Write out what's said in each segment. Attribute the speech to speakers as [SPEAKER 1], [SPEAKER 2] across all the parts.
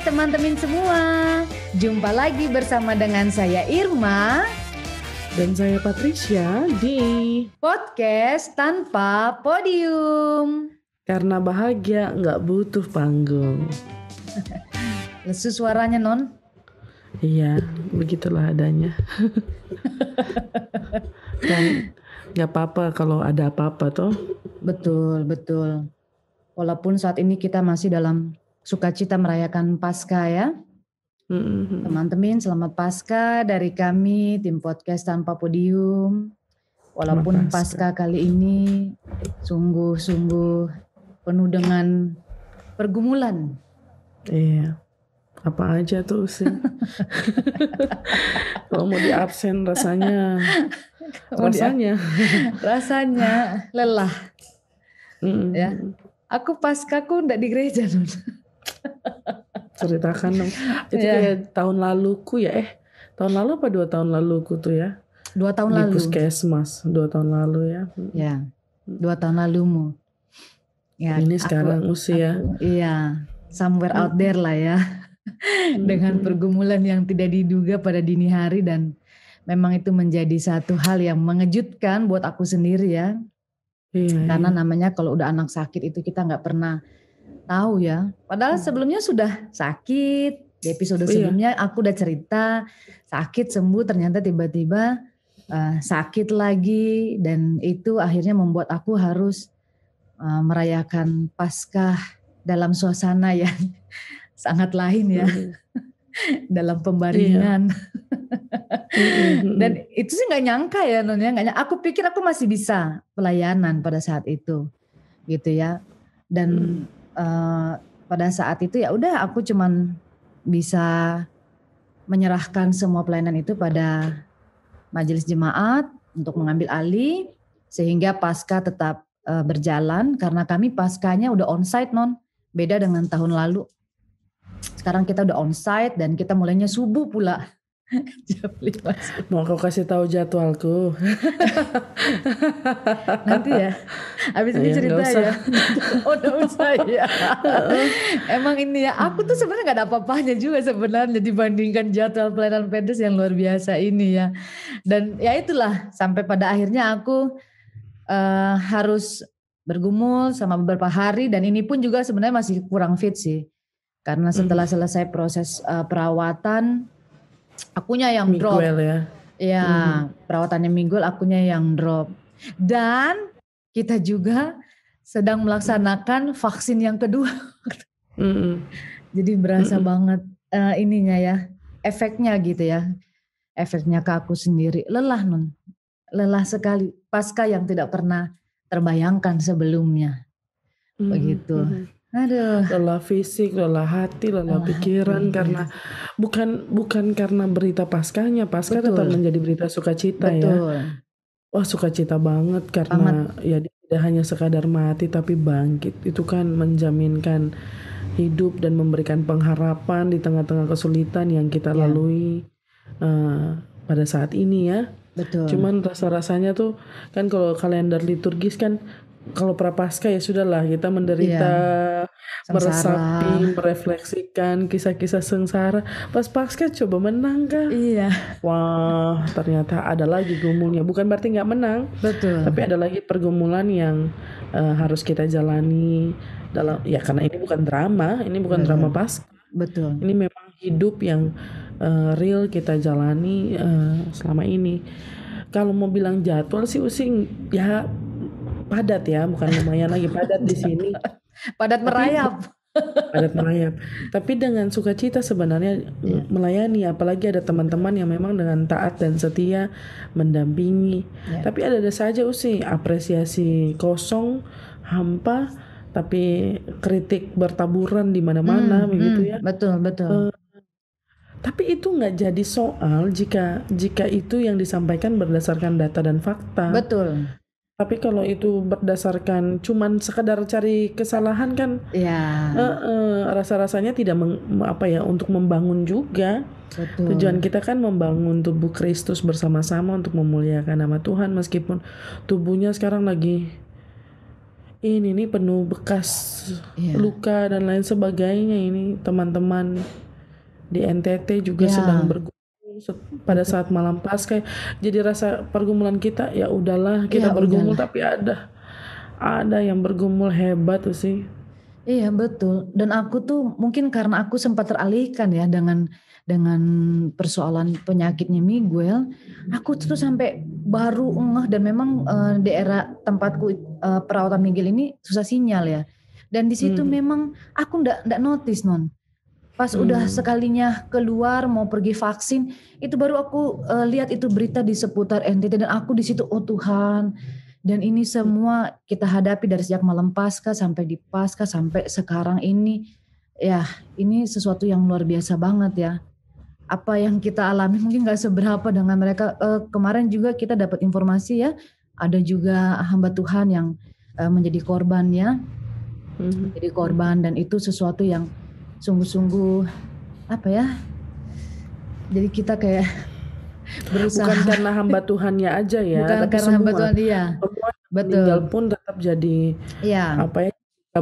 [SPEAKER 1] teman-teman semua, jumpa lagi bersama dengan saya Irma
[SPEAKER 2] dan saya Patricia di
[SPEAKER 1] Podcast Tanpa Podium.
[SPEAKER 2] Karena bahagia nggak butuh panggung.
[SPEAKER 1] Lesu suaranya non?
[SPEAKER 2] Iya, begitulah adanya. Kan nggak apa-apa kalau ada apa-apa toh.
[SPEAKER 1] Betul. Walaupun saat ini kita masih dalam sukacita merayakan Paskah ya. Teman-teman, selamat Paskah dari kami tim Podcast Tanpa Podium. Walaupun Paskah kali ini sungguh-sungguh penuh dengan pergumulan.
[SPEAKER 2] Iya. Apa aja tuh sih. Kalau mau di absen rasanya
[SPEAKER 1] lelah. Ya. Aku Paskahku enggak di gereja non.
[SPEAKER 2] Ceritakan dong. Itu kayak tahun laluku ya. Tahun lalu apa 2 tahun laluku tuh ya?
[SPEAKER 1] 2 tahun
[SPEAKER 2] di
[SPEAKER 1] lalu.
[SPEAKER 2] Di Puskesmas 2 tahun lalu ya.
[SPEAKER 1] Ya. 2 tahun lalumu. Ya.
[SPEAKER 2] Ini sekarang usia.
[SPEAKER 1] Iya. Somewhere out there lah ya. Dengan pergumulan yang tidak diduga pada dini hari, dan memang itu menjadi satu hal yang mengejutkan buat aku sendiri ya. Karena namanya kalau udah anak sakit itu kita nggak pernah tahu ya. Padahal sebelumnya sudah sakit. Di episode sebelumnya aku udah cerita sakit sembuh, ternyata tiba-tiba sakit lagi, dan itu akhirnya membuat aku harus merayakan Paskah dalam suasana yang sangat lain ya. Dalam pembaringan. Dan itu sih nggak nyangka ya non ya, aku pikir aku masih bisa pelayanan pada saat itu gitu ya. Dan pada saat itu ya udah aku cuman bisa menyerahkan semua pelayanan itu pada majelis jemaat untuk mengambil alih, sehingga Paskah tetap berjalan karena kami Paskahnya udah onsite non, beda dengan tahun lalu. Sekarang kita udah onsite dan kita mulainya subuh pula. Jam 5.
[SPEAKER 2] Mau aku kasih tahu jadwalku?
[SPEAKER 1] Nanti ya. Habis ini cerita ya. Udah usah ya. Emang ini ya, aku tuh sebenarnya gak ada apa-apanya juga sebenarnya dibandingkan jadwal pelayanan Pedes yang luar biasa ini ya. Dan ya itulah, sampai pada akhirnya aku harus bergumul sama beberapa hari, dan ini pun juga sebenarnya masih kurang fit sih. Karena setelah selesai proses perawatan, akunya yang drop.
[SPEAKER 2] Miguel ya.
[SPEAKER 1] Perawatannya Miguel, akunya yang drop. Dan kita juga sedang melaksanakan vaksin yang kedua. Jadi berasa banget ininya ya, efeknya gitu ya. Efeknya ke aku sendiri. Lelah non. Lelah sekali. Paskah yang tidak pernah terbayangkan sebelumnya. Begitu. Aduh.
[SPEAKER 2] Lelah fisik, lelah hati, lelah pikiran, karena bukan karena berita Paskahnya. Paskah tetap menjadi berita sukacita ya. Wah, sukacita banget karena ya tidak hanya sekadar mati tapi bangkit. Itu kan menjaminkan hidup dan memberikan pengharapan di tengah-tengah kesulitan yang kita lalui pada saat ini ya.
[SPEAKER 1] Betul.
[SPEAKER 2] Cuman rasa-rasanya tuh kan kalau kalender liturgis kan, kalau prapaskah ya sudahlah kita menderita, meresapi, merefleksikan kisah-kisah sengsara. Pas Paskah coba menang kah?
[SPEAKER 1] Iya.
[SPEAKER 2] Wah, ternyata ada lagi gumulnya. Bukan berarti nggak menang.
[SPEAKER 1] Betul.
[SPEAKER 2] Tapi ada lagi pergumulan yang harus kita jalani dalam ya, karena ini bukan drama, ini bukan drama Paskah.
[SPEAKER 1] Betul.
[SPEAKER 2] Ini memang hidup yang real kita jalani selama ini. Kalau mau bilang jadwal sih using ya padat ya, bukan lumayan lagi padat di sini.
[SPEAKER 1] Padat merayap.
[SPEAKER 2] Padat merayap. Tapi dengan sukacita sebenarnya melayani, apalagi ada teman-teman yang memang dengan taat dan setia mendampingi. Tapi ada saja usi apresiasi kosong, hampa, tapi kritik bertaburan di mana-mana begitu ya.
[SPEAKER 1] Betul.
[SPEAKER 2] Tapi itu nggak jadi soal jika itu yang disampaikan berdasarkan data dan fakta.
[SPEAKER 1] Betul.
[SPEAKER 2] Tapi kalau itu berdasarkan cuman sekadar cari kesalahan kan, rasa-rasanya tidak untuk membangun juga.
[SPEAKER 1] Betul.
[SPEAKER 2] Tujuan kita kan membangun tubuh Kristus bersama-sama untuk memuliakan nama Tuhan, meskipun tubuhnya sekarang lagi ini nih penuh bekas luka dan lain sebagainya. Ini teman-teman di NTT juga sedang bergumul pada saat malam Paskah. Jadi rasa pergumulan kita ya udahlah, kita bergumul, tapi ada yang bergumul hebat tuh sih.
[SPEAKER 1] Iya betul. Dan aku tuh mungkin karena aku sempat teralihkan ya dengan persoalan penyakitnya Miguel, aku tuh sampai baru ngeh. Dan memang daerah tempatku perawatan Miguel ini susah sinyal ya. Dan di situ memang aku ndak notice non. Pas udah sekalinya keluar mau pergi vaksin, itu baru aku lihat itu berita di seputar NTT, dan aku di situ, oh Tuhan. Dan ini semua kita hadapi dari sejak malam Paskah sampai di Paskah sampai sekarang ini. Ya, ini sesuatu yang luar biasa banget ya. Apa yang kita alami mungkin gak seberapa dengan mereka. Kemarin juga kita dapat informasi ya, ada juga hamba Tuhan yang menjadi korban ya. Jadi korban, dan itu sesuatu yang sungguh-sungguh apa ya. Jadi kita kayak berusaha.
[SPEAKER 2] Bukan karena hamba Tuhannya aja ya,
[SPEAKER 1] bukan
[SPEAKER 2] tapi
[SPEAKER 1] karena hamba Tuhan dia.
[SPEAKER 2] Meninggal pun tetap jadi apa ya,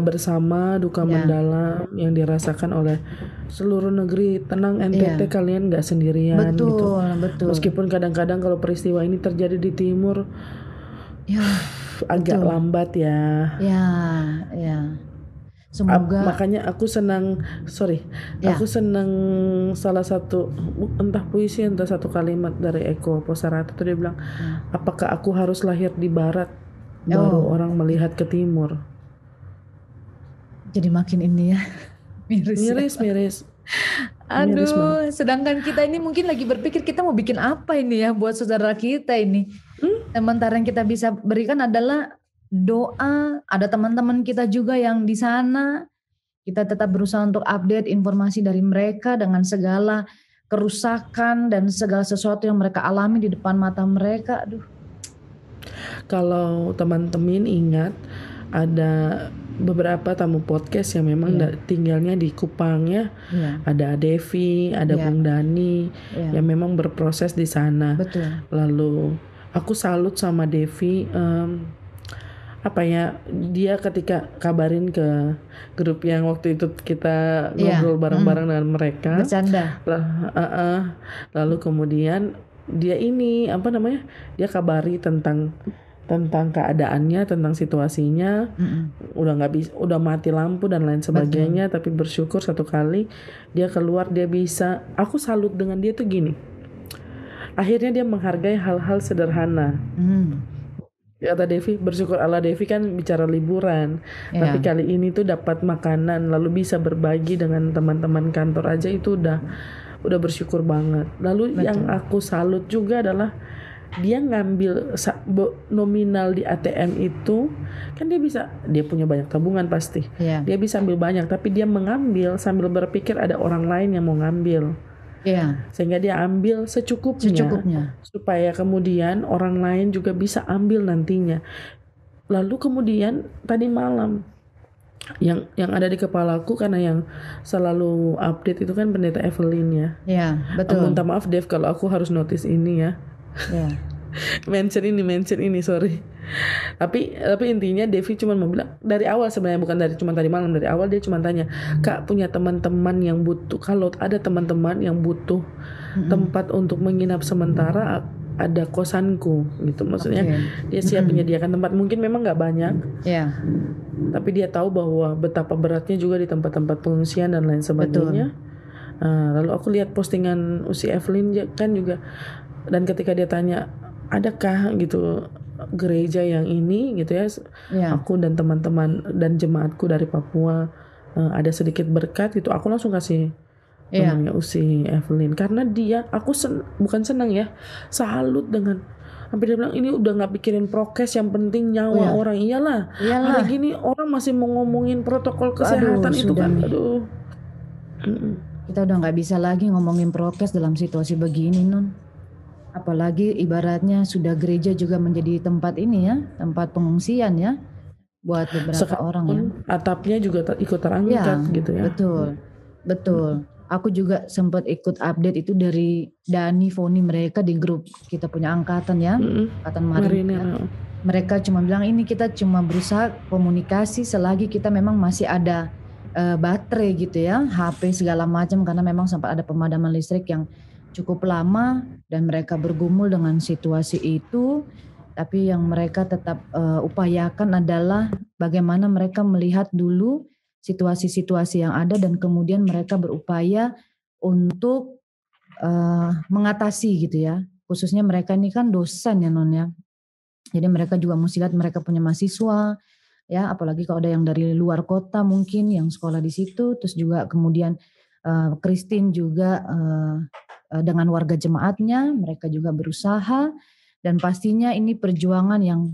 [SPEAKER 2] bersama duka mendalam yang dirasakan oleh seluruh negeri. Tenang NTT, kalian gak sendirian gitu.
[SPEAKER 1] Betul.
[SPEAKER 2] Meskipun kadang-kadang kalau peristiwa ini terjadi di timur agak lambat ya.
[SPEAKER 1] Ya. Semoga.
[SPEAKER 2] Makanya aku senang, aku senang salah satu entah puisi entah satu kalimat dari Eko Posarata tuh, dia bilang, apakah aku harus lahir di barat baru orang melihat ke timur.
[SPEAKER 1] Jadi makin ini ya
[SPEAKER 2] miris.
[SPEAKER 1] Aduh, sedangkan kita ini mungkin lagi berpikir kita mau bikin apa ini ya buat saudara kita ini. Sementara yang kita bisa berikan adalah doa. Ada teman-teman kita juga yang di sana. Kita tetap berusaha untuk update informasi dari mereka dengan segala kerusakan dan segala sesuatu yang mereka alami di depan mata mereka. Aduh.
[SPEAKER 2] Kalau teman-teman ingat, ada beberapa tamu podcast yang memang tinggalnya di Kupang ya. Ada Devi, ada Bung Dani yang memang berproses di sana.
[SPEAKER 1] Betul.
[SPEAKER 2] Lalu aku salut sama Devi. Dia ketika kabarin ke grup yang waktu itu kita ngobrol bareng-bareng dengan mereka,
[SPEAKER 1] bercanda.
[SPEAKER 2] Lalu kemudian dia ini dia kabari tentang keadaannya, tentang situasinya. Udah mati lampu dan lain sebagainya. Tapi bersyukur satu kali dia keluar, dia bisa. Aku salut dengan dia tuh gini, akhirnya dia menghargai hal-hal sederhana. Kata Devi, bersyukur Allah. Devi kan bicara liburan, tapi kali ini tuh dapat makanan, lalu bisa berbagi dengan teman-teman kantor aja, itu udah bersyukur banget. Lalu yang aku salut juga adalah dia ngambil nominal di ATM itu, kan dia punya banyak tabungan pasti. Dia bisa ambil banyak, tapi dia mengambil sambil berpikir ada orang lain yang mau ngambil. Sehingga dia ambil secukupnya supaya kemudian orang lain juga bisa ambil nantinya. Lalu kemudian tadi malam yang ada di kepalaku, karena yang selalu update itu kan Pendeta Evelyn ya.
[SPEAKER 1] Betul.
[SPEAKER 2] Minta maaf Dev kalau aku harus notice ini ya. mention ini sorry. Tapi intinya Devi cuma mau bilang dari awal, sebenarnya bukan cuma tadi malam, dari awal dia cuma tanya, Kak punya teman-teman yang butuh, kalau ada teman-teman yang butuh tempat untuk menginap sementara, ada kosanku gitu, maksudnya dia siap menyediakan tempat. Mungkin memang nggak banyak, tapi dia tahu bahwa betapa beratnya juga di tempat-tempat pengungsian dan lain sebagainya. Lalu aku lihat postingan Usi Evelyn kan juga, dan ketika dia tanya adakah gitu gereja yang ini gitu ya, aku dan teman-teman dan jemaatku dari Papua ada sedikit berkat gitu, aku langsung kasih namanya Usi Evelyn, karena aku bukan senang ya, salut dengan sampai dia bilang ini udah nggak pikirin prokes, yang penting nyawa orang. Iyalah hari gini orang masih mau ngomongin protokol kesehatan. Itu kan
[SPEAKER 1] kita udah nggak bisa lagi ngomongin prokes dalam situasi begini non. Apalagi ibaratnya sudah gereja juga menjadi tempat ini ya, tempat pengungsian ya, buat beberapa
[SPEAKER 2] sekarang
[SPEAKER 1] orang ya.
[SPEAKER 2] Atapnya juga ikut terangkat gitu ya.
[SPEAKER 1] Betul. Aku juga sempat ikut update itu dari Dani, Foni, mereka di grup kita punya angkatan ya, angkatan Marinir. mereka cuma bilang ini kita cuma berusaha komunikasi selagi kita memang masih ada baterai gitu ya, HP segala macam, karena memang sempat ada pemadaman listrik yang cukup lama dan mereka bergumul dengan situasi itu. Tapi yang mereka tetap upayakan adalah bagaimana mereka melihat dulu situasi-situasi yang ada dan kemudian mereka berupaya untuk mengatasi gitu ya. Khususnya mereka ini kan dosen ya Non ya. Jadi mereka juga mesti lihat mereka punya mahasiswa ya, apalagi kalau ada yang dari luar kota mungkin yang sekolah di situ, terus juga kemudian Christine juga dengan warga jemaatnya, mereka juga berusaha dan pastinya ini perjuangan yang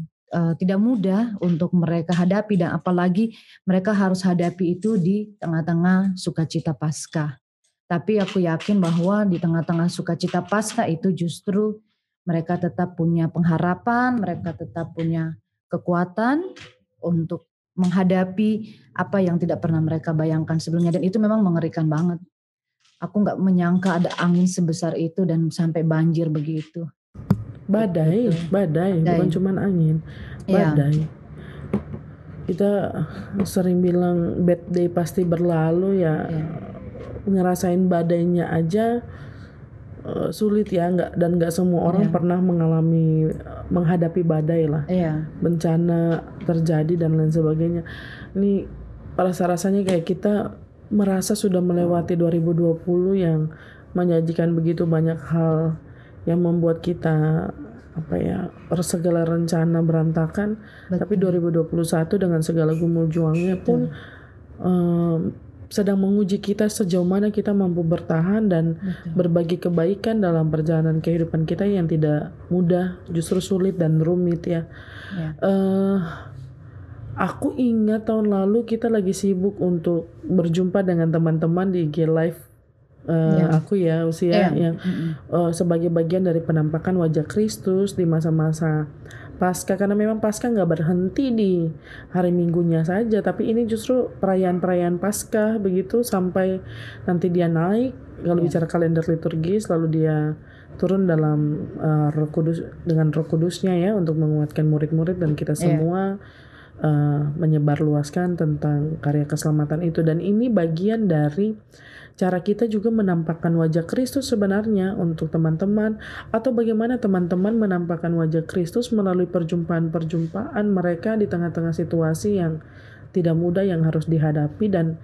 [SPEAKER 1] tidak mudah untuk mereka hadapi dan apalagi mereka harus hadapi itu di tengah-tengah sukacita Paskah. Tapi aku yakin bahwa di tengah-tengah sukacita Paskah itu justru mereka tetap punya pengharapan, mereka tetap punya kekuatan untuk menghadapi apa yang tidak pernah mereka bayangkan sebelumnya. Dan itu memang mengerikan banget. Aku gak menyangka ada angin sebesar itu dan sampai banjir begitu.
[SPEAKER 2] Badai, bukan cuma angin. Badai. Ya. Kita sering bilang bad day pasti berlalu ya. Ngerasain badainya aja sulit ya, nggak semua orang pernah menghadapi badai lah, bencana terjadi dan lain sebagainya. Ini rasa-rasanya kayak kita merasa sudah melewati 2020 yang menyajikan begitu banyak hal yang membuat kita segala rencana berantakan. Betul. Tapi 2021 dengan segala gumul juangnya pun sedang menguji kita sejauh mana kita mampu bertahan dan berbagi kebaikan dalam perjalanan kehidupan kita yang tidak mudah, justru sulit dan rumit ya. Aku ingat tahun lalu kita lagi sibuk untuk berjumpa dengan teman-teman di IG Live aku ya usia yang sebagai bagian dari penampakan wajah Kristus di masa-masa Paskah, karena memang Paskah nggak berhenti di hari Minggunya saja, tapi ini justru perayaan-perayaan Paskah begitu sampai nanti dia naik. Kalau bicara kalender liturgis, lalu dia turun dalam Roh Kudus dengan Roh Kudusnya ya untuk menguatkan murid-murid dan kita semua menyebarluaskan tentang karya keselamatan itu. Dan ini bagian dari cara kita juga menampakkan wajah Kristus sebenarnya untuk teman-teman, atau bagaimana teman-teman menampakkan wajah Kristus melalui perjumpaan-perjumpaan mereka di tengah-tengah situasi yang tidak mudah yang harus dihadapi. Dan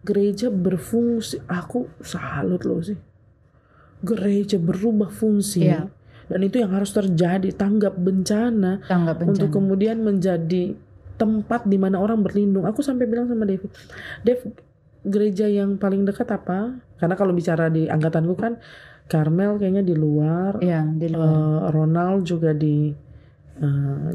[SPEAKER 2] gereja berfungsi, aku salut loh sih, gereja berubah fungsi dan itu yang harus terjadi, tanggap bencana. Untuk kemudian menjadi tempat di mana orang berlindung. Aku sampai bilang sama Dev, gereja yang paling dekat apa? Karena kalau bicara di angkatanku kan Karmel kayaknya di luar, Ronald juga di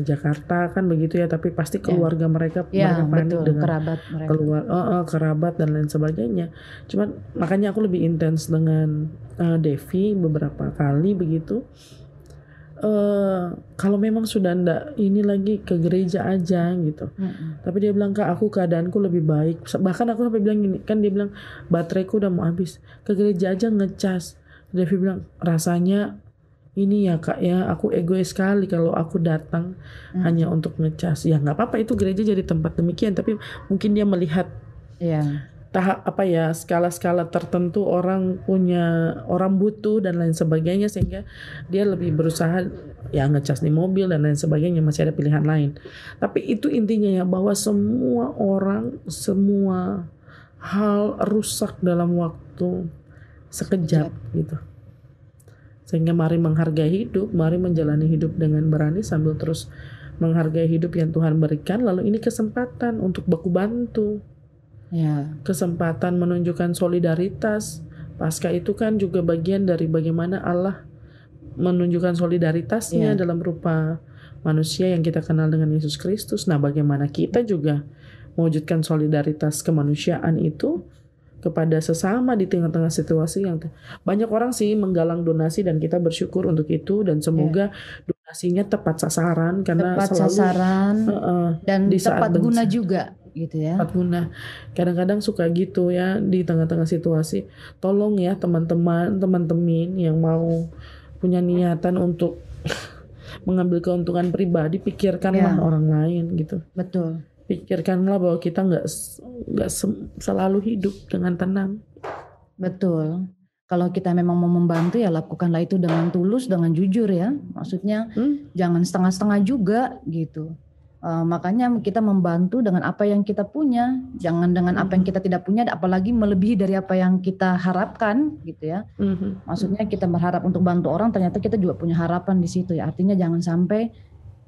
[SPEAKER 2] Jakarta kan begitu ya. Tapi pasti keluarga mereka panik dengan
[SPEAKER 1] kerabat mereka.
[SPEAKER 2] Kerabat dan lain sebagainya. Cuman makanya aku lebih intens dengan Devi beberapa kali begitu. Kalau memang sudah ndak ini lagi ke gereja aja gitu. Tapi dia bilang, Kak, aku keadaanku lebih baik. Bahkan aku sampai bilang gini, kan dia bilang bateraiku udah mau habis, ke gereja aja ngecas. Devi bilang rasanya ini ya Kak ya, aku egois sekali kalau aku datang hanya untuk ngecas. Ya nggak apa-apa, itu gereja jadi tempat demikian. Tapi mungkin dia melihat tahap skala-skala tertentu, orang butuh dan lain sebagainya, sehingga dia lebih berusaha ya ngecas di mobil dan lain sebagainya, masih ada pilihan lain. Tapi itu intinya ya, bahwa semua orang, semua hal rusak dalam waktu sekejap gitu. Sehingga mari menghargai hidup, mari menjalani hidup dengan berani sambil terus menghargai hidup yang Tuhan berikan. Lalu ini kesempatan untuk baku bantu. Kesempatan menunjukkan solidaritas. Paskah itu kan juga bagian dari bagaimana Allah menunjukkan solidaritasnya dalam rupa manusia yang kita kenal dengan Yesus Kristus. Nah, bagaimana kita juga mewujudkan solidaritas kemanusiaan itu kepada sesama di tengah-tengah situasi yang banyak orang sih menggalang donasi, dan kita bersyukur untuk itu, dan semoga donasinya tepat sasaran, karena
[SPEAKER 1] dan tepat guna juga gitu ya.
[SPEAKER 2] Tepat guna. Kadang-kadang suka gitu ya di tengah-tengah situasi. Tolong ya teman-teman yang mau punya niatan untuk mengambil keuntungan pribadi, pikirkanlah orang lain gitu.
[SPEAKER 1] Betul.
[SPEAKER 2] Pikirkanlah bahwa kita nggak selalu hidup dengan tenang.
[SPEAKER 1] Betul. Kalau kita memang mau membantu ya lakukanlah itu dengan tulus, dengan jujur ya. Maksudnya jangan setengah-setengah juga gitu. Makanya kita membantu dengan apa yang kita punya, jangan dengan apa yang kita tidak punya, apalagi melebihi dari apa yang kita harapkan gitu ya. Maksudnya kita berharap untuk bantu orang, ternyata kita juga punya harapan di situ ya. Artinya jangan sampai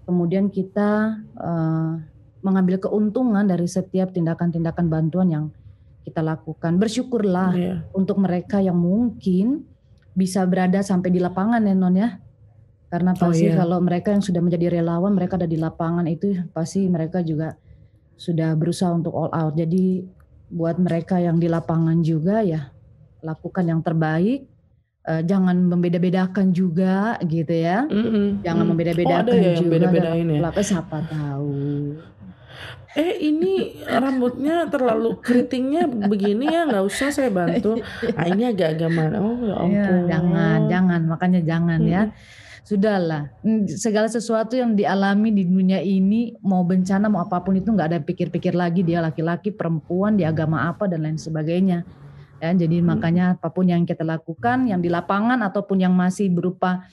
[SPEAKER 1] kemudian kita mengambil keuntungan dari setiap tindakan-tindakan bantuan yang kita lakukan. Bersyukurlah untuk mereka yang mungkin bisa berada sampai di lapangan ya Non ya. Karena pasti kalau mereka yang sudah menjadi relawan, mereka ada di lapangan itu pasti mereka juga sudah berusaha untuk all out. Jadi buat mereka yang di lapangan juga ya lakukan yang terbaik. Jangan membeda-bedakan juga gitu ya. Jangan membeda-bedakan juga. Beda-bedain siapa tahu.
[SPEAKER 2] Ini rambutnya terlalu keritingnya begini ya, nggak usah saya bantu. Ini agak-agak mana? Oh ya ampun.
[SPEAKER 1] Jangan, makanya jangan ya. Sudahlah, segala sesuatu yang dialami di dunia ini, mau bencana mau apapun itu nggak ada pikir-pikir lagi dia laki-laki, perempuan, di agama apa dan lain sebagainya. Ya, jadi makanya apapun yang kita lakukan, yang di lapangan ataupun yang masih berupa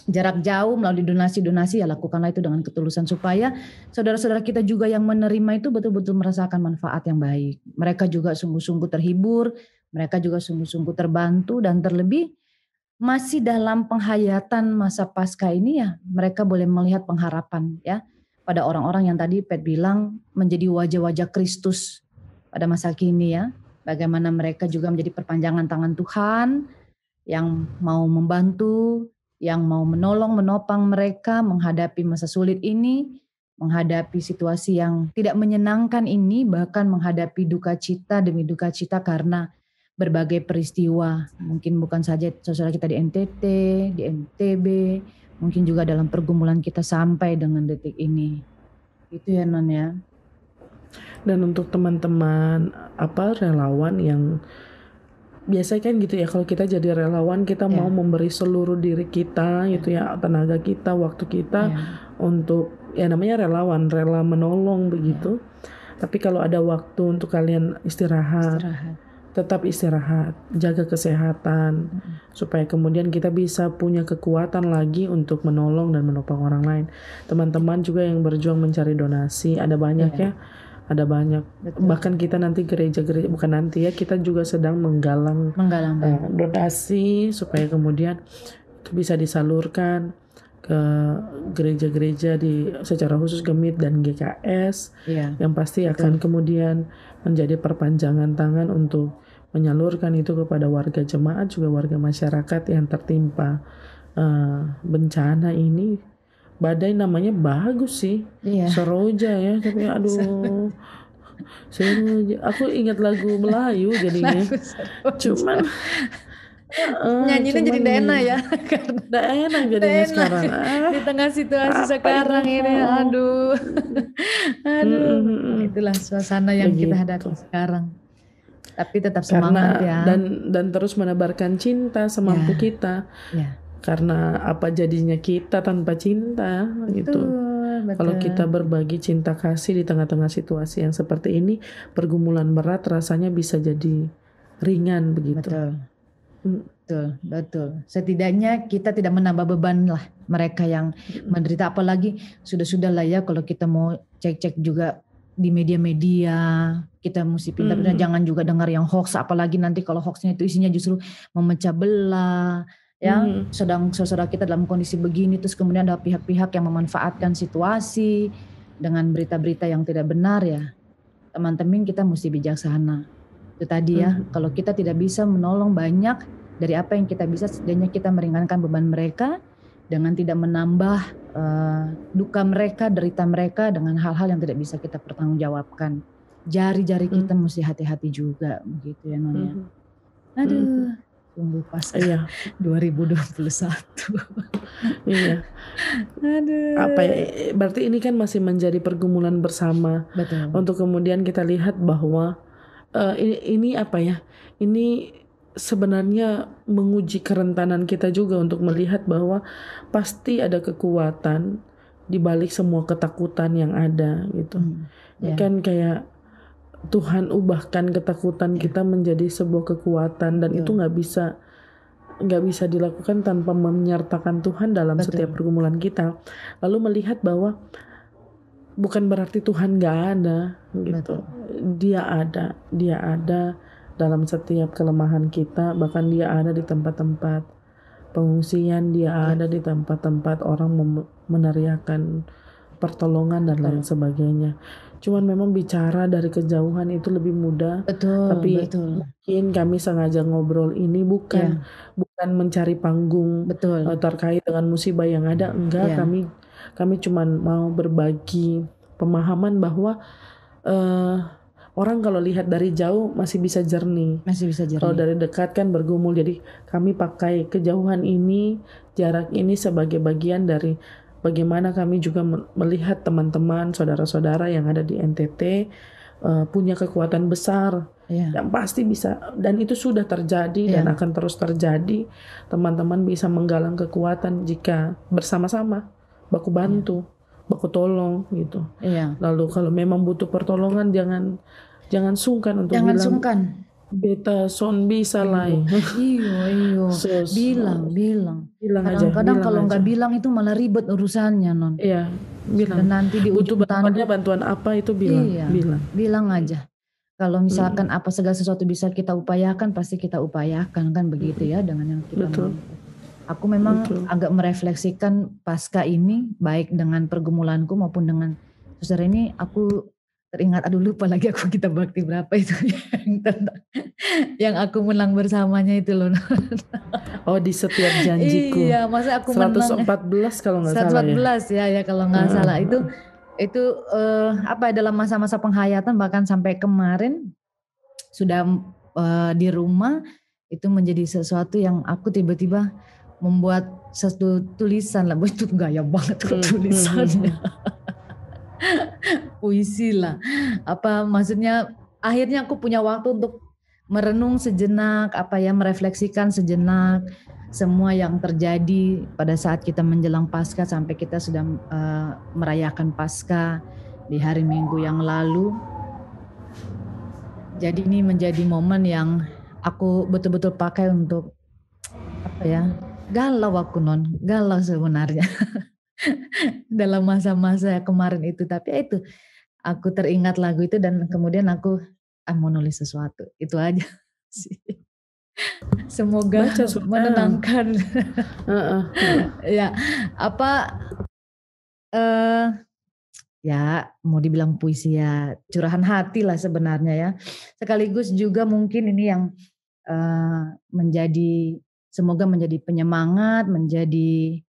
[SPEAKER 1] jarak jauh melalui donasi-donasi ya lakukanlah itu dengan ketulusan supaya saudara-saudara kita juga yang menerima itu betul-betul merasakan manfaat yang baik. Mereka juga sungguh-sungguh terhibur, mereka juga sungguh-sungguh terbantu dan terlebih masih dalam penghayatan masa Paskah ini ya mereka boleh melihat pengharapan ya pada orang-orang yang tadi Pet bilang menjadi wajah-wajah Kristus pada masa kini ya. Bagaimana mereka juga menjadi perpanjangan tangan Tuhan yang mau membantu, yang mau menolong, menopang mereka menghadapi masa sulit ini, menghadapi situasi yang tidak menyenangkan ini, bahkan menghadapi duka cita demi duka cita karena berbagai peristiwa. Mungkin bukan saja saudara kita di NTT, di NTB, mungkin juga dalam pergumulan kita sampai dengan detik ini. Itu ya Non ya.
[SPEAKER 2] Dan untuk teman-teman relawan yang biasa kan gitu ya, kalau kita jadi relawan kita mau memberi seluruh diri kita gitu ya, tenaga kita, waktu kita untuk ya namanya relawan, rela menolong begitu. Tapi kalau ada waktu untuk kalian istirahat. Tetap istirahat, jaga kesehatan supaya kemudian kita bisa punya kekuatan lagi untuk menolong dan menopang orang lain. Teman-teman juga yang berjuang mencari donasi, ada banyak ya. Ada banyak. Betul. Bahkan kita nanti gereja-gereja, bukan nanti ya, kita juga sedang menggalang donasi supaya kemudian itu bisa disalurkan ke gereja-gereja secara khusus Gemit dan GKS yang pasti akan kemudian menjadi perpanjangan tangan untuk menyalurkan itu kepada warga jemaat juga warga masyarakat yang tertimpa bencana ini. Badai namanya bagus sih, Seroja ya, tapi aduh, aku ingat lagu Melayu jadinya, cuman
[SPEAKER 1] nyanyinya jadi tidak enak ya,
[SPEAKER 2] tidak enak jadinya sekarang.
[SPEAKER 1] Di tengah situasi sekarang ini, aduh, itulah suasana yang kita hadapi sekarang. Tapi tetap semangat ya.
[SPEAKER 2] Dan terus menebarkan cinta semampu kita. Karena apa jadinya kita tanpa cinta gitu. Kalau kita berbagi cinta kasih di tengah-tengah situasi yang seperti ini, pergumulan berat rasanya bisa jadi ringan begitu.
[SPEAKER 1] Betul. Setidaknya kita tidak menambah beban lah mereka yang menderita, apalagi sudah lah ya kalau kita mau cek-cek juga di media-media, kita mesti pintar jangan juga dengar yang hoax, apalagi nanti kalau hoaxnya itu isinya justru memecah belah. Ya, sedang saudara kita dalam kondisi begini, terus kemudian ada pihak-pihak yang memanfaatkan situasi dengan berita-berita yang tidak benar ya. Teman-teman kita mesti bijaksana. Itu tadi ya, kalau kita tidak bisa menolong banyak dari apa yang kita bisa, setidaknya kita meringankan beban mereka dengan tidak menambah duka mereka, derita mereka dengan hal-hal yang tidak bisa kita pertanggungjawabkan. Jari-jari kita mesti hati-hati juga begitu ya Non ya. Aduh. Tunggu Paskah 2021.
[SPEAKER 2] Iya.
[SPEAKER 1] Aduh.
[SPEAKER 2] Berarti ini kan masih menjadi pergumulan bersama.
[SPEAKER 1] Betul.
[SPEAKER 2] Untuk kemudian kita lihat bahwa ini sebenarnya menguji kerentanan kita juga untuk melihat bahwa pasti ada kekuatan di balik semua ketakutan yang ada gitu. Kan kayak Tuhan ubahkan ketakutan kita menjadi sebuah kekuatan, dan itu nggak bisa dilakukan tanpa menyertakan Tuhan dalam setiap pergumulan kita. Lalu melihat bahwa bukan berarti Tuhan nggak ada gitu. Dia ada dalam setiap kelemahan kita, bahkan dia ada di tempat-tempat pengungsian, dia ada di tempat-tempat orang meneriakan pertolongan dan lain sebagainya. Cuman memang bicara dari kejauhan itu lebih mudah, tapi mungkin kami sengaja ngobrol ini bukan mencari panggung terkait dengan musibah yang ada, enggak. Kami cuman mau berbagi pemahaman bahwa orang kalau lihat dari jauh masih bisa jernih. Kalau dari dekat kan bergumul. Jadi kami pakai kejauhan ini, jarak ini sebagai bagian dari bagaimana kami juga melihat teman-teman, saudara-saudara yang ada di NTT punya kekuatan besar yang pasti bisa, dan itu sudah terjadi dan akan terus terjadi. Teman-teman bisa menggalang kekuatan jika bersama-sama baku bantu, baku tolong gitu. Lalu kalau memang butuh pertolongan, jangan sungkan untuk bilang. Beta son bisa lah.
[SPEAKER 1] Iyo. Bilang. Kadang-kadang kalau nggak bilang itu malah ribet urusannya, non.
[SPEAKER 2] Iya, bilang.
[SPEAKER 1] Dan nanti di ujung tanduk
[SPEAKER 2] bantuan apa itu bilang.
[SPEAKER 1] Bilang aja. Kalau misalkan apa segala sesuatu bisa kita upayakan, pasti kita upayakan, kan begitu ya dengan yang kita mau. Aku memang agak merefleksikan pasca ini, baik dengan pergumulanku maupun dengan saudara ini, aku teringat, aduh lupa lagi aku kita bakti berapa itu yang aku menang bersamanya itu loh.
[SPEAKER 2] Oh, di setiap janjiku.
[SPEAKER 1] Iya, masa aku
[SPEAKER 2] 114 kalau nggak salah ya.
[SPEAKER 1] 114 ya kalau nggak salah itu dalam masa-masa penghayatan, bahkan sampai kemarin sudah di rumah itu menjadi sesuatu yang aku tiba-tiba membuat satu tulisan lah. Itu gaya banget tulisannya. Puisi lah. Maksudnya akhirnya aku punya waktu untuk merenung sejenak, merefleksikan sejenak semua yang terjadi pada saat kita menjelang Paskah sampai kita sudah merayakan Paskah di hari Minggu yang lalu. Jadi ini menjadi momen yang aku betul-betul pakai untuk galau aku, non, galau sebenarnya. Dalam masa-masa kemarin itu, tapi itu aku teringat lagu itu dan kemudian aku mau nulis sesuatu, itu aja sih. Semoga menenangkan. Ya mau dibilang puisi ya curahan hati lah sebenarnya ya, sekaligus juga mungkin ini yang semoga menjadi penyemangat, menjadi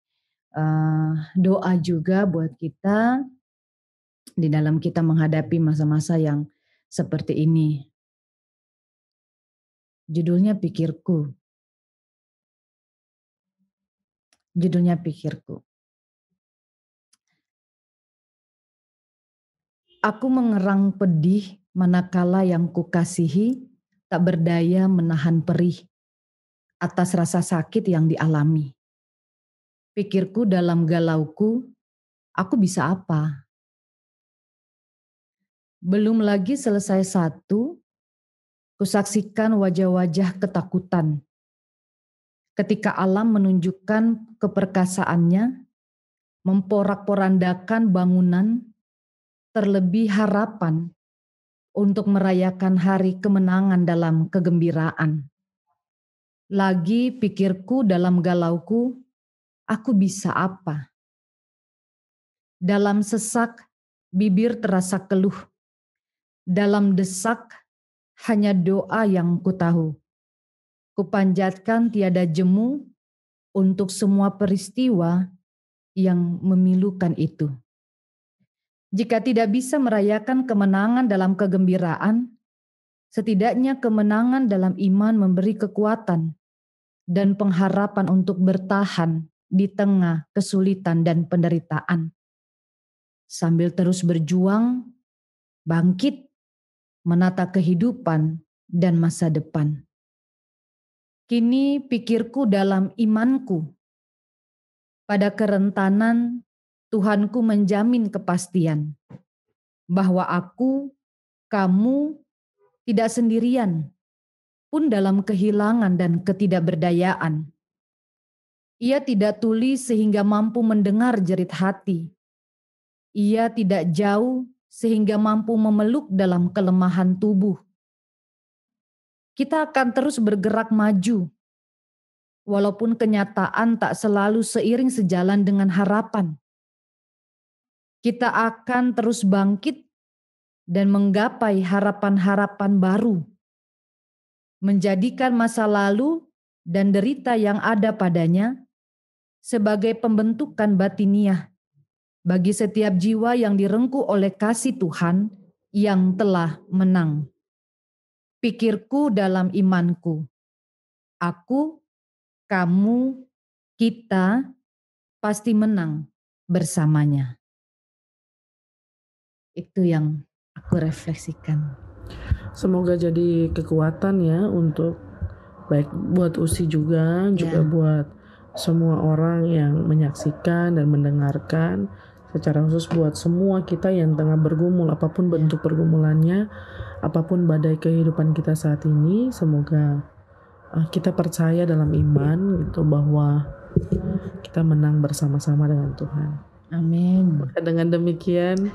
[SPEAKER 1] doa juga buat kita di dalam kita menghadapi masa-masa yang seperti ini. Judulnya Pikirku. Aku mengerang pedih manakala yang kukasihi tak berdaya menahan perih atas rasa sakit yang dialami. Pikirku dalam galauku, aku bisa apa? Belum lagi selesai satu, kusaksikan wajah-wajah ketakutan. Ketika alam menunjukkan keperkasaannya, memporak-porandakan bangunan, terlebih harapan untuk merayakan hari kemenangan dalam kegembiraan. Lagi pikirku dalam galauku, aku bisa apa? Dalam sesak, bibir terasa keluh. Dalam desak, hanya doa yang kutahu. Kupanjatkan tiada jemu untuk semua peristiwa yang memilukan itu. Jika tidak bisa merayakan kemenangan dalam kegembiraan, setidaknya kemenangan dalam iman memberi kekuatan dan pengharapan untuk bertahan di tengah kesulitan dan penderitaan. Sambil terus berjuang, bangkit, menata kehidupan dan masa depan. Kini pikirku dalam imanku. Pada kerentanan, Tuhanku menjamin kepastian bahwa aku, kamu tidak sendirian pun dalam kehilangan dan ketidakberdayaan. Ia tidak tuli sehingga mampu mendengar jerit hati. Ia tidak jauh sehingga mampu memeluk dalam kelemahan tubuh. Kita akan terus bergerak maju, walaupun kenyataan tak selalu seiring sejalan dengan harapan. Kita akan terus bangkit dan menggapai harapan-harapan baru, menjadikan masa lalu dan derita yang ada padanya sebagai pembentukan batiniah bagi setiap jiwa yang direngkuh oleh kasih Tuhan yang telah menang. Pikirku dalam imanku, aku, kamu, kita pasti menang bersamanya. Itu yang aku refleksikan.
[SPEAKER 2] Semoga jadi kekuatan ya untuk baik buat Usi juga buat semua orang yang menyaksikan dan mendengarkan, secara khusus buat semua kita yang tengah bergumul apapun bentuk pergumulannya, apapun badai kehidupan kita saat ini. Semoga kita percaya dalam iman gitu bahwa kita menang bersama-sama dengan Tuhan.
[SPEAKER 1] Amin.
[SPEAKER 2] Dengan demikian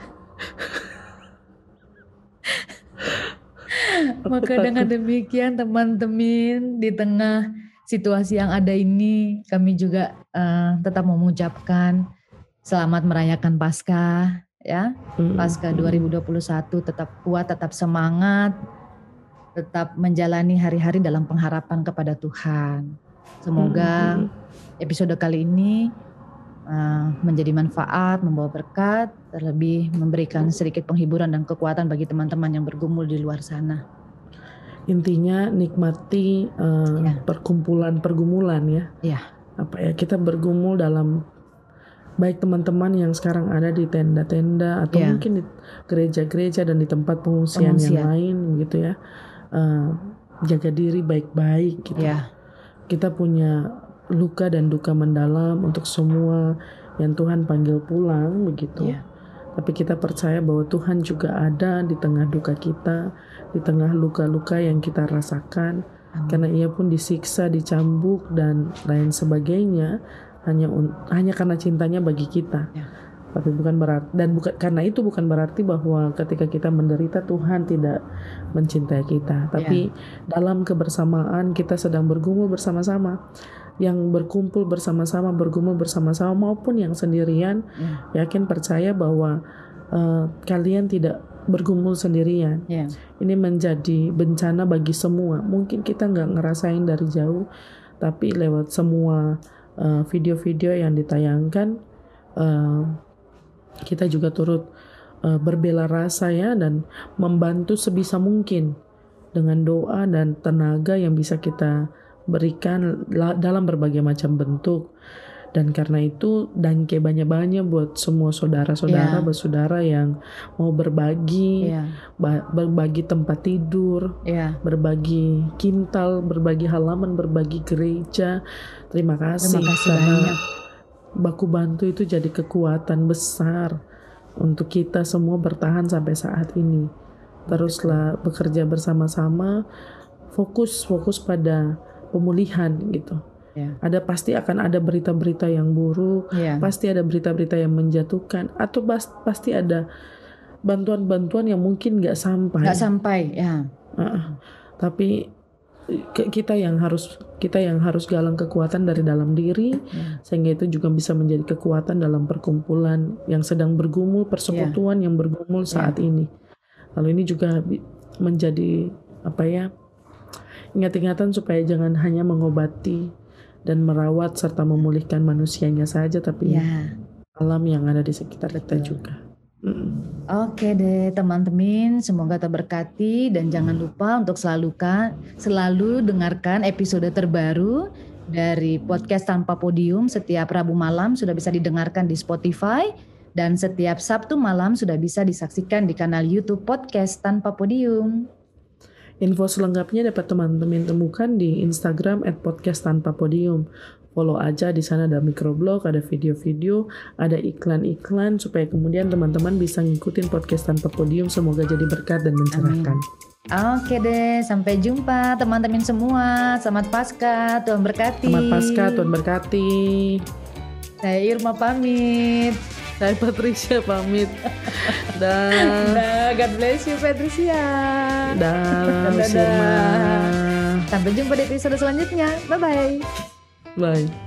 [SPEAKER 1] maka dengan demikian teman-teman, di tengah situasi yang ada ini, kami juga tetap mengucapkan selamat merayakan Paskah ya. Paskah 2021, tetap kuat, tetap semangat, tetap menjalani hari-hari dalam pengharapan kepada Tuhan. Semoga episode kali ini menjadi manfaat, membawa berkat, terlebih memberikan sedikit penghiburan dan kekuatan bagi teman-teman yang bergumul di luar sana.
[SPEAKER 2] Intinya nikmati perkumpulan pergumulan ya. Kita bergumul dalam baik teman-teman yang sekarang ada di tenda-tenda atau mungkin di gereja-gereja dan di tempat pengungsian yang lain gitu ya. Jaga diri baik-baik gitu. Kita punya luka dan duka mendalam untuk semua yang Tuhan panggil pulang begitu. Tapi kita percaya bahwa Tuhan juga ada di tengah duka kita, di tengah luka-luka yang kita rasakan. Karena Ia pun disiksa, dicambuk dan lain sebagainya hanya karena cintanya bagi kita. Tapi karena itu bukan berarti bahwa ketika kita menderita Tuhan tidak mencintai kita. Tapi dalam kebersamaan kita sedang bergumul bersama-sama. Yang berkumpul bersama-sama, bergumul bersama-sama maupun yang sendirian, yakin percaya bahwa kalian tidak bergumul sendirian. Ini menjadi bencana bagi semua. Mungkin kita nggak ngerasain dari jauh, tapi lewat semua video-video yang ditayangkan, kita juga turut berbela rasa ya, dan membantu sebisa mungkin dengan doa dan tenaga yang bisa kita berikan dalam berbagai macam bentuk. Dan karena itu danke banyak-banyak buat semua saudara-saudara, bersaudara yang mau berbagi, berbagi tempat tidur, berbagi kintal, berbagi halaman, berbagi gereja. Terima kasih karena banyak. Baku bantu itu jadi kekuatan besar untuk kita semua bertahan sampai saat ini. Teruslah bekerja bersama-sama, fokus pada pemulihan gitu. Pasti akan ada berita-berita yang buruk, pasti ada berita-berita yang menjatuhkan, atau pasti ada bantuan-bantuan yang mungkin nggak sampai. Tapi kita yang harus galang kekuatan dari dalam diri, sehingga itu juga bisa menjadi kekuatan dalam perkumpulan yang sedang bergumul, persekutuan yang bergumul saat ini. Lalu ini juga menjadi ingat-ingatan supaya jangan hanya mengobati dan merawat serta memulihkan manusianya saja, tapi alam yang ada di sekitar kita juga.
[SPEAKER 1] Oke deh teman-teman, semoga terberkati dan jangan lupa untuk selalu dengarkan episode terbaru dari podcast Tanpa Podium. Setiap Rabu malam sudah bisa didengarkan di Spotify, dan setiap Sabtu malam sudah bisa disaksikan di kanal YouTube Podcast Tanpa Podium.
[SPEAKER 2] Info selengkapnya dapat teman-teman temukan di Instagram @podcast_tanpa_podium. Follow aja, di sana ada microblog, ada video-video, ada iklan-iklan supaya kemudian teman-teman bisa ngikutin podcast tanpa podium. Semoga jadi berkat dan mencerahkan.
[SPEAKER 1] Oke deh, sampai jumpa teman-teman semua. Selamat Paskah, Tuhan berkati.
[SPEAKER 2] Selamat Paskah, Tuhan berkati.
[SPEAKER 1] Saya Irma pamit.
[SPEAKER 2] Saya Patricia pamit. Dah.
[SPEAKER 1] God bless you Patricia.
[SPEAKER 2] Dah.
[SPEAKER 1] Sampai jumpa di episode selanjutnya. Bye-bye.
[SPEAKER 2] Bye.